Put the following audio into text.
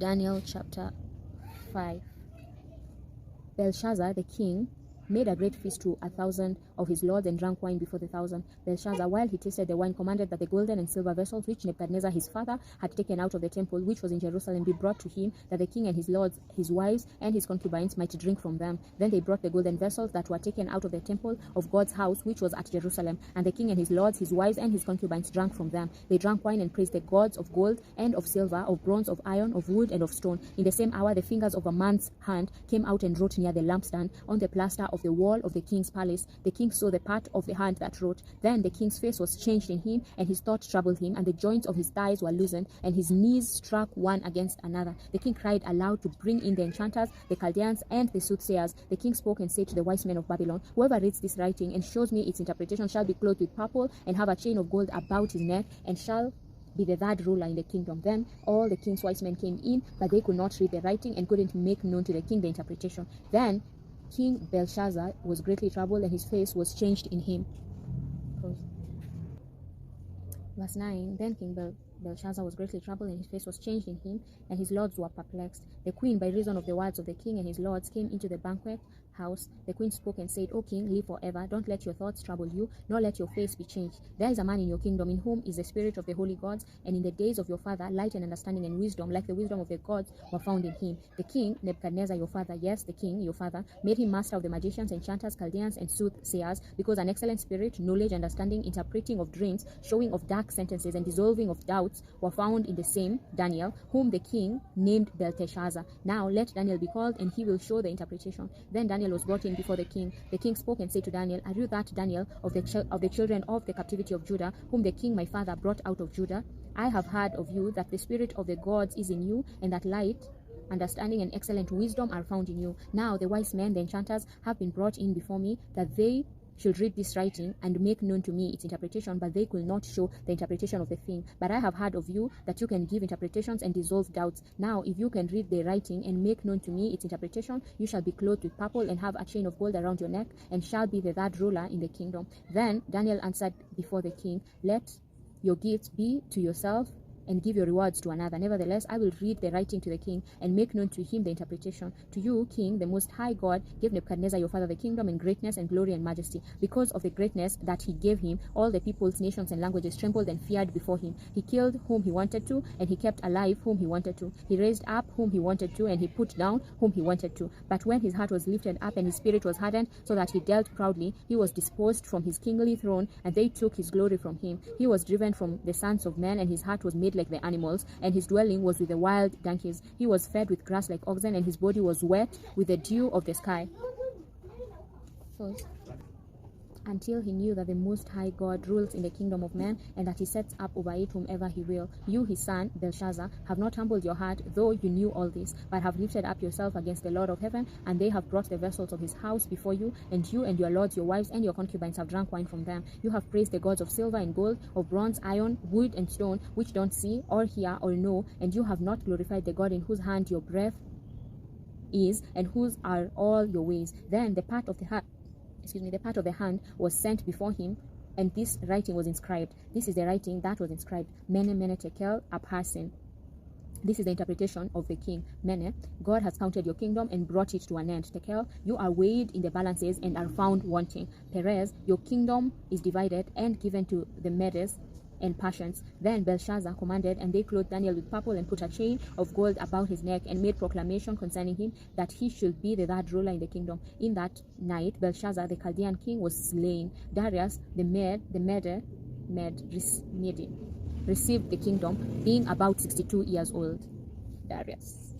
Daniel chapter 5. Belshazzar the king made a great feast to 1,000 of his lords and drank wine before the 1,000. Belshazzar, while he tasted the wine, commanded that the golden and silver vessels which Nebuchadnezzar his father had taken out of the temple which was in Jerusalem be brought to him, that the king and his lords, his wives, and his concubines might drink from them. Then they brought the golden vessels that were taken out of the temple of God's house which was at Jerusalem, and the king and his lords, his wives, and his concubines drank from them. They drank wine and praised the gods of gold and of silver, of bronze, of iron, of wood, and of stone. In the same hour the fingers of a man's hand came out and wrote near the lampstand on the plaster of the wall of the king's palace. The king saw the part of the hand that wrote. Then the king's face was changed in him, and his thought troubled him, and the joints of his thighs were loosened, and his knees struck one against another. The king cried aloud to bring in the enchanters, the Chaldeans, and the soothsayers. The king spoke and said to the wise men of Babylon, whoever reads this writing and shows me its interpretation shall be clothed with purple, and have a chain of gold about his neck, and shall be the third ruler in the kingdom. Then all the king's wise men came in, but they could not read the writing and couldn't make known to the king the interpretation. Then King Belshazzar was greatly troubled, and his face was changed in him. Verse 9. Then King Belshazzar was greatly troubled, and his face was changed in him, and his lords were perplexed. The queen, by reason of the words of the king and his lords, came into the banquet house. The queen spoke and said, O king, live forever. Don't let your thoughts trouble you, nor let your face be changed. There is a man in your kingdom in whom is the spirit of the holy gods, and in the days of your father light and understanding and wisdom, like the wisdom of the gods, were found in him. The king Nebuchadnezzar your father, yes, the king your father, made him master of the magicians, enchanters, Chaldeans, and soothsayers, because an excellent spirit, knowledge, understanding, interpreting of dreams, showing of dark sentences, and dissolving of doubts were found in the same Daniel, whom the king named Belteshazzar. Now let Daniel be called, and he will show the interpretation. Then Daniel was brought in before the king. The king spoke and said to Daniel, Are you that Daniel of the children of the captivity of Judah, whom the king my father brought out of Judah? I have heard of you that the spirit of the gods is in you, and that light, understanding, and excellent wisdom are found in you. Now the wise men, the enchanters, have been brought in before me, that they should read this writing and make known to me its interpretation, but they could not show the interpretation of the thing. But I have heard of you that you can give interpretations and dissolve doubts. Now if you can read the writing and make known to me its interpretation, you shall be clothed with purple and have a chain of gold around your neck, and shall be the third ruler in the kingdom. Then Daniel answered before the king, Let your gifts be to yourself, and give your rewards to another. Nevertheless, I will read the writing to the king, and make known to him the interpretation. To you, king, the most high God gave Nebuchadnezzar your father the kingdom, and greatness, and glory, and majesty. Because of the greatness that he gave him, all the peoples, nations, and languages trembled and feared before him. He killed whom he wanted to, and he kept alive whom he wanted to. He raised up whom he wanted to, and he put down whom he wanted to. But when his heart was lifted up, and his spirit was hardened, so that he dealt proudly, he was disposed from his kingly throne, and they took his glory from him. He was driven from the sons of men, and his heart was made like the animals, and his dwelling was with the wild donkeys. He was fed with grass like oxen, and his body was wet with the dew of the sky. Until he knew that the Most High God rules in the kingdom of man, and that he sets up over it whomever he will. You, his son, Belshazzar, have not humbled your heart, though you knew all this, but have lifted up yourself against the Lord of heaven, and they have brought the vessels of his house before you, and you and your lords, your wives, and your concubines have drunk wine from them. You have praised the gods of silver and gold, of bronze, iron, wood, and stone, which don't see, or hear, or know, and you have not glorified the God in whose hand your breath is, and whose are all your ways. Then the part of the hand was sent before him, and this writing was inscribed. This is the writing that was inscribed: Mene, Mene, Tekel, Upharsin. This is the interpretation of the king. Mene, God has counted your kingdom and brought it to an end. Tekel, you are weighed in the balances and are found wanting. Perez, your kingdom is divided and given to the Medes and Persians. Then Belshazzar commanded, and they clothed Daniel with purple, and put a chain of gold about his neck, and made proclamation concerning him, that he should be the third ruler in the kingdom. In that night Belshazzar the Chaldean king was slain. Darius the Mede received the kingdom, being about 62 years old. Darius.